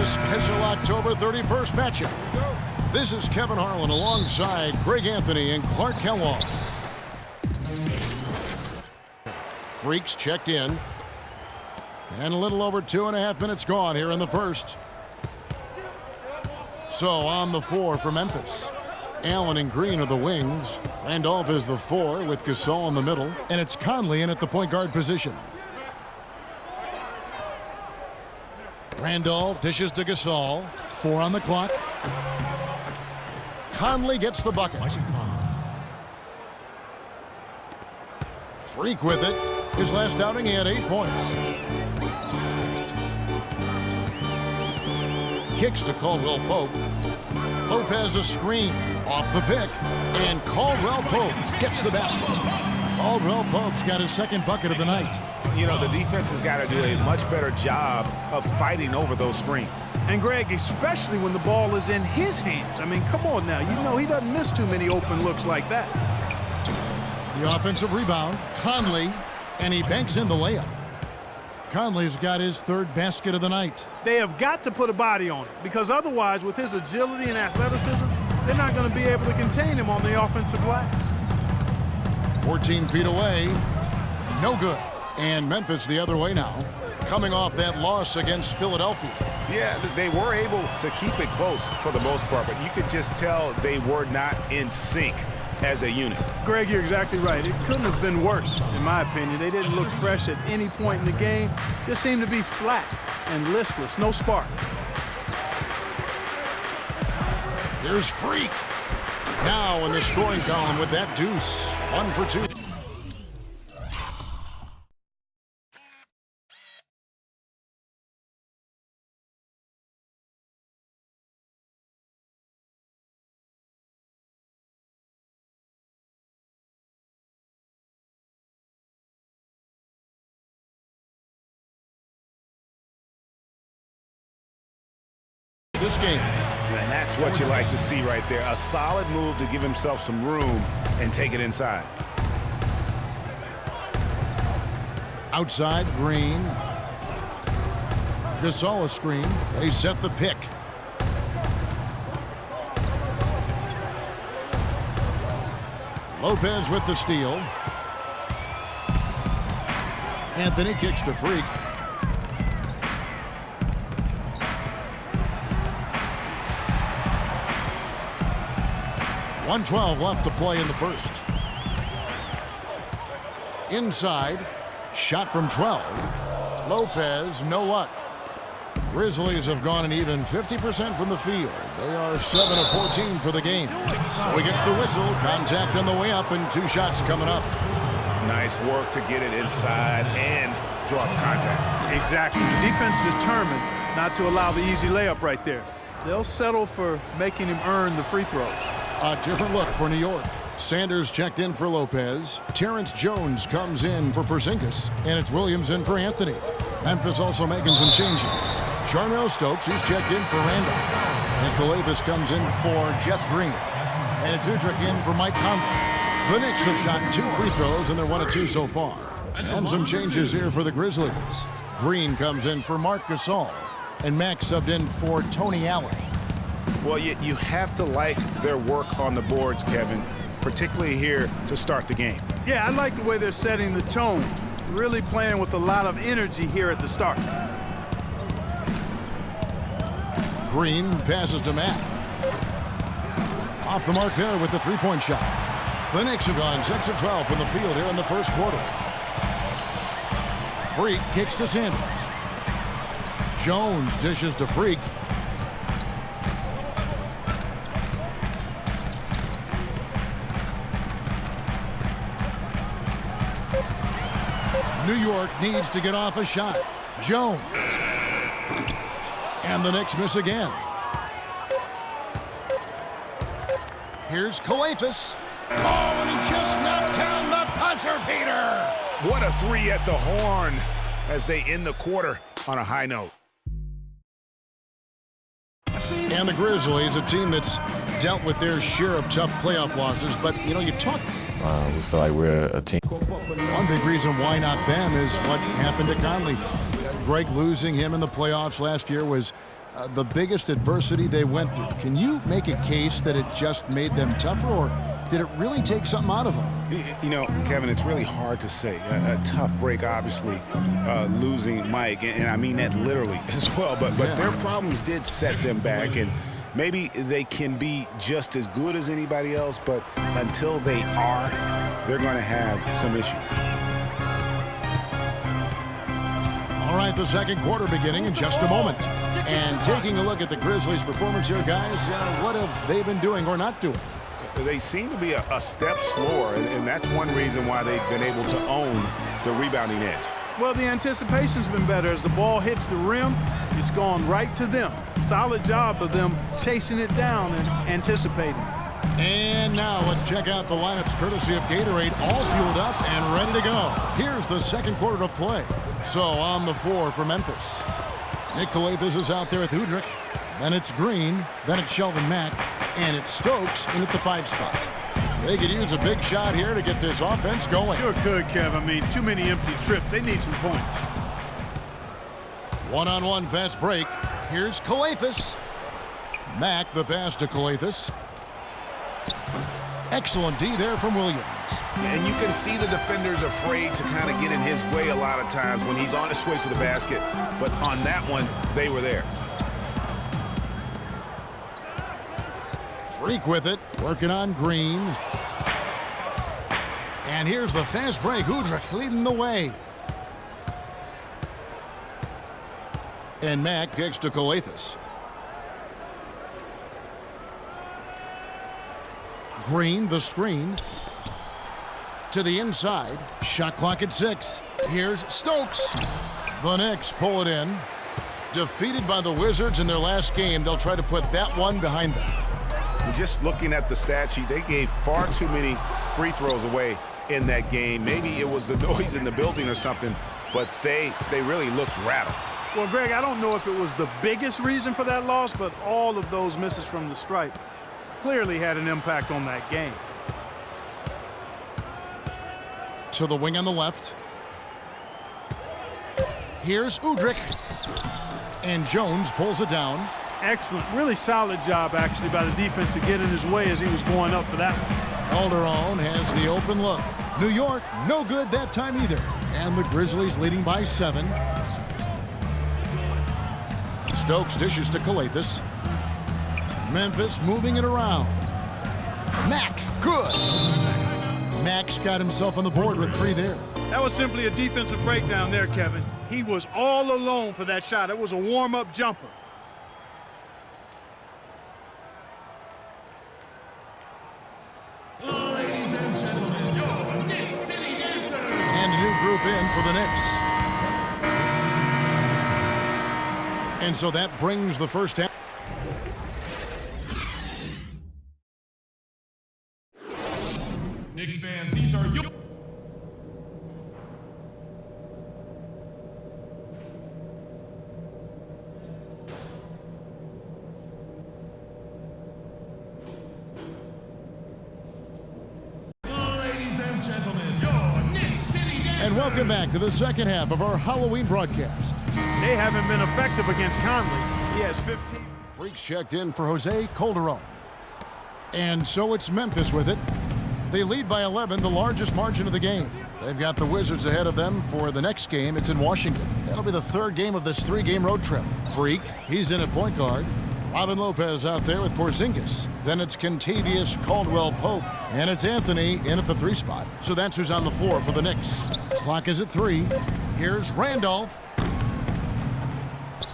a special October 31st matchup. This is Kevin Harlan alongside Greg Anthony and Clark Kellogg. Freaks checked in. And a little over 2.5 minutes gone here in the first. So on the 4 for Memphis. Allen and Green are the wings. Randolph is the 4 with Gasol in the middle. And it's Conley in at the point guard position. Randolph dishes to Gasol. 4 on the clock. Conley gets the bucket. Freak with it. His last outing, he had 8 points. Kicks to Caldwell Pope. Lopez a screen. Off the pick. And Caldwell Pope gets the basket. Caldwell Pope's got his second bucket of the night. You know, the defense has got to do a much better job of fighting over those screens. And Greg, especially when the ball is in his hands. I mean, come on now. You know he doesn't miss too many open looks like that. The offensive rebound, Conley, and he banks in the layup. Conley's got his third basket of the night. They have got to put a body on it, because otherwise, with his agility and athleticism, they're not going to be able to contain him on the offensive glass. 14 feet away. No good. And Memphis the other way now, coming off that loss against Philadelphia. Yeah, they were able to keep it close for the most part, but you could just tell they were not in sync as a unit. Greg, you're exactly right. It couldn't have been worse, in my opinion. They didn't look fresh at any point in the game. Just seemed to be flat and listless, no spark. Here's Freak. Now in the scoring column with that deuce. 1 for 2. This game. And that's what you like to see right there. A solid move to give himself some room and take it inside. Outside, Green. Gasol a screen. They set the pick. Lopez with the steal. Anthony kicks to Freak. .112 left to play in the first. Inside, shot from 12. Lopez, no luck. Grizzlies have gone an even 50% from the field. They are 7 of 14 for the game. So he gets the whistle. Contact on the way up and 2 shots coming up. Nice work to get it inside and draw the contact. Exactly. The defense determined not to allow the easy layup right there. They'll settle for making him earn the free throws. A different look for New York. Sanders checked in for Lopez. Terrence Jones comes in for Porzingis. And it's Williams in for Anthony. Memphis also making some changes. Charnel Stokes, he's checked in for Randolph. And Calathes comes in for Jeff Green. And it's Udrich in for Mike Conley. The Knicks have shot 2 free throws, and they're 1 of 2 so far. And some changes here for the Grizzlies. Green comes in for Marc Gasol. And Max subbed in for Tony Allen. Well, you have to like their work on the boards, Kevin, particularly here to start the game. Yeah, I like the way they're setting the tone. Really playing with a lot of energy here at the start. Green passes to Matt. Off the mark there with the three-point shot. The Knicks have gone 6 of 12 from the field here in the first quarter. Freak kicks to Sanders. Jones dishes to Freak. New York needs to get off a shot. Jones. And the Knicks miss again. Here's Calathes. Oh, and he just knocked down the buzzer beater. What a 3 at the horn as they end the quarter on a high note. And the Grizzlies, a team that's dealt with their share of tough playoff losses. But, you know, you talk. We feel like we're a team. One big reason why not them is what happened to Conley. Greg losing him in the playoffs last year was the biggest adversity they went through. Can you make a case that it just made them tougher, or did it really take something out of them? You know, Kevin, it's really hard to say. A tough break, obviously, losing Mike, and I mean that literally as well. But their problems did set them back, and maybe they can be just as good as anybody else, but until they are, they're going to have some issues. All right, the second quarter beginning in just a moment. And taking a look at the Grizzlies' performance here, guys, what have they been doing or not doing? They seem to be a step slower, and that's one reason why they've been able to own the rebounding edge. Well, the anticipation's been better. As the ball hits the rim, it's gone right to them. Solid job of them chasing it down and anticipating. And now let's check out the lineups courtesy of Gatorade, all fueled up and ready to go. Here's the second quarter of play. So on the floor for Memphis, Nick Calathes is out there with Udrich. Then it's Green. Then it's Shelvin Mack. And it's Stokes in at the 5 spot. They could use a big shot here to get this offense going. Sure could, Kev. I mean, too many empty trips. They need some points. One-on-one fast break. Here's Calathes. Mack, the pass to Calathes. Excellent D there from Williams. And you can see the defenders afraid to kind of get in his way a lot of times when he's on his way to the basket. But on that one, they were there. Freak with it, working on Green. And here's the fast break. Udrich leading the way. And Mack kicks to Calathes. Green, the screen. To the inside. Shot clock at 6. Here's Stokes. The Knicks pull it in. Defeated by the Wizards in their last game, they'll try to put that one behind them. Just looking at the stat sheet, they gave far too many free throws away in that game. Maybe it was the noise in the building or something, but they really looked rattled. Well, Greg, I don't know if it was the biggest reason for that loss, but all of those misses from the stripe clearly had an impact on that game. To the wing on the left. Here's Udrich. And Jones pulls it down. Excellent. Really solid job, actually, by the defense to get in his way as he was going up for that one. Calderon has the open look. New York, no good that time either. And the Grizzlies leading by 7. Stokes dishes to Calathes. Memphis moving it around. Mack, good. Mack's got himself on the board with 3 there. That was simply a defensive breakdown there, Kevin. He was all alone for that shot. It was a warm-up jumper. Ladies and gentlemen, your Knicks City Dancers. And a new group in for the Knicks. And so that brings the first half. Knicks fans, these are your... Ladies and gentlemen, your Knicks City Dancers. And welcome back to the second half of our Halloween broadcast. They haven't been effective against Conley. He has 15. Freaks checked in for Jose Calderon. And so it's Memphis with it. They lead by 11, the largest margin of the game. They've got the Wizards ahead of them for the next game. It's in Washington. That'll be the 3rd game of this 3-game road trip. Freak, he's in at point guard. Robin Lopez out there with Porzingis. Then it's Kentavious Caldwell-Pope. And it's Anthony in at the 3 spot. So that's who's on the floor for the Knicks. Clock is at 3. Here's Randolph.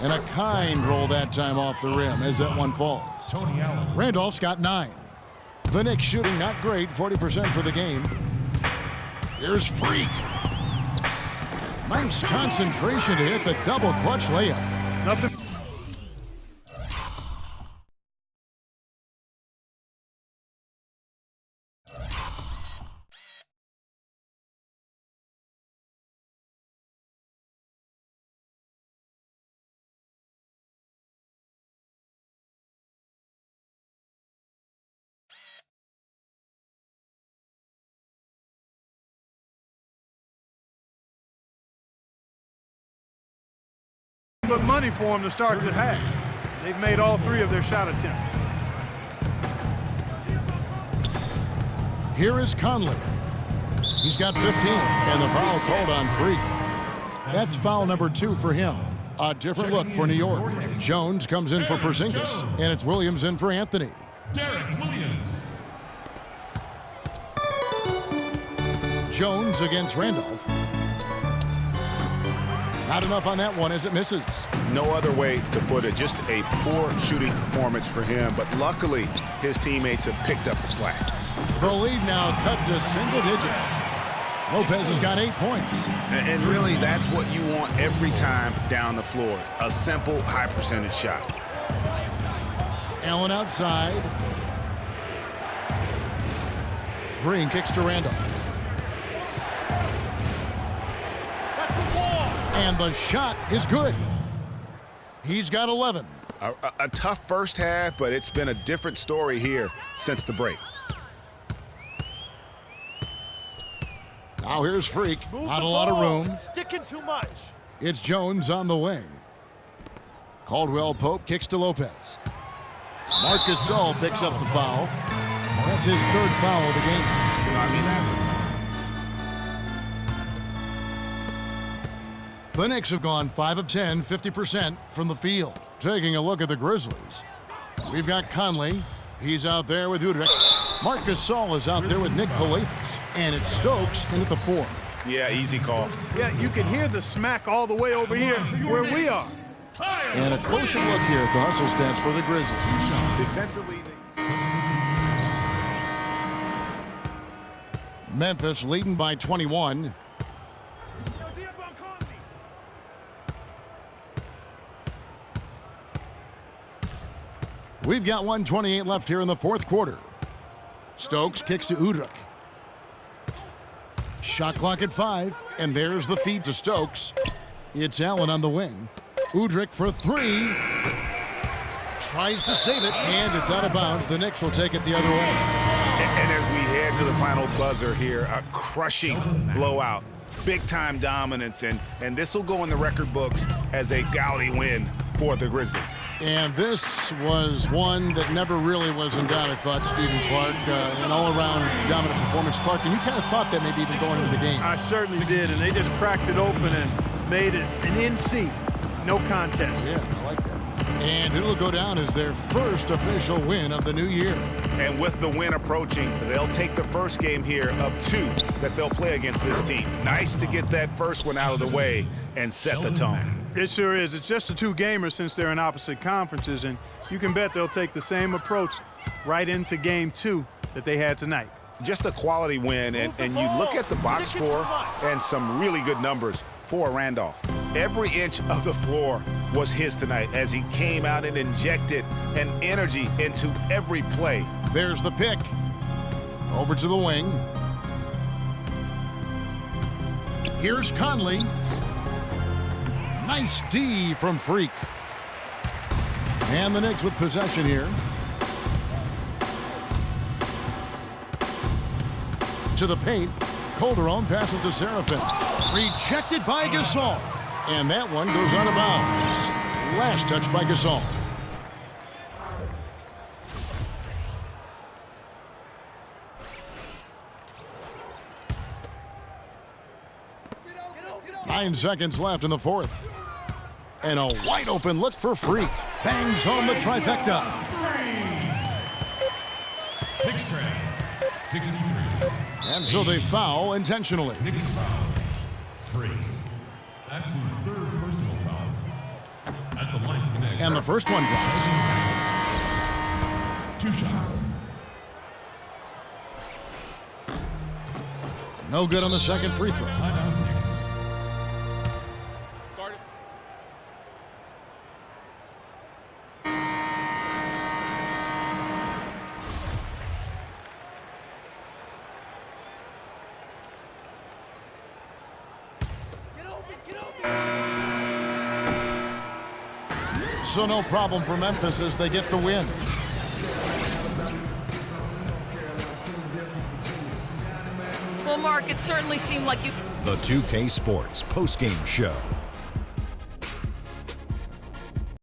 And a kind roll that time off the rim as that one falls. Tony Allen. Randolph's got 9. The Knicks shooting not great, 40% for the game. Here's Freak. Nice concentration to hit the double clutch layup. Nothing. But money for him to start the half. They've made all 3 of their shot attempts. Here is Conley. He's got 15, and the foul called on Freak. That's foul number 2 for him. A different look for New York. Jones comes in for Porzingis, and it's Williams in for Anthony. Derek Williams. Jones against Randolph. Not enough on that one as it misses. No other way to put it. Just a poor shooting performance for him, but luckily his teammates have picked up the slack. The lead now cut to single digits. Lopez has got 8 points. And really, that's what you want every time down the floor. A simple, high-percentage shot. Allen outside. Green kicks to Randolph. And the shot is good. He's got 11. A tough first half, but it's been a different story here since the break. Now here's Freak. Not a lot of room. Sticking too much. It's Jones on the wing. Caldwell Pope kicks to Lopez. Marcus Gasol picks up the foul. That's his 3rd foul of the game. The Knicks have gone 5 of 10, 50% from the field. Taking a look at the Grizzlies. We've got Conley. He's out there with Udrich. Marcus Gasol is out there with Nick Politis. And it's Stokes in at the 4. Yeah, easy call. Yeah, you can hear the smack all the way over here where we are. And a closer look here at the hustle stats for the Grizzlies. Defensively, Memphis leading by 21. We've got 1:28 left here in the 4th quarter. Stokes kicks to Udrich. Shot clock at 5, and there's the feed to Stokes. It's Allen on the wing. Udrich for 3. Tries to save it, and it's out of bounds. The Knicks will take it the other way. And as we head to the final buzzer here, a crushing blowout. Big-time dominance, and this will go in the record books as a gaudy win for the Grizzlies. And this was one that never really was in doubt, I thought, Stephen Clark. An all-around dominant performance. Clark, and you kind of thought that maybe even going into the game. I certainly did, and they just cracked it open and made it an NC. No contest. Yeah, I like that. And it'll go down as their first official win of the new year. And with the win approaching, they'll take the first game here of 2 that they'll play against this team. Nice to get that first one out of the way and set the tone. It sure is. It's just a 2-gamer since they're in opposite conferences, and you can bet they'll take the same approach right into game 2 that they had tonight. Just a quality win, and you look at the box score and some really good numbers for Randolph. Every inch of the floor was his tonight as he came out and injected an energy into every play. There's the pick. Over to the wing. Here's Conley. Nice D from Freak. And the Knicks with possession here. To the paint. Calderon passes to Serafin. Rejected by Gasol. And that one goes out of bounds. Last touch by Gasol. Nine seconds left in the 4th. And a wide open look for Freak. Bangs home the trifecta. Knicks train. 63. And so they foul intentionally. Knicks foul. Freak. That's his 3rd personal foul. At the line for the Knicks. And the first one drops. 2 shots. No good on the second free throw. Timeout Knicks. So no problem for Memphis as they get the win. Well, Mark, it certainly seemed like you... The 2K Sports postgame show.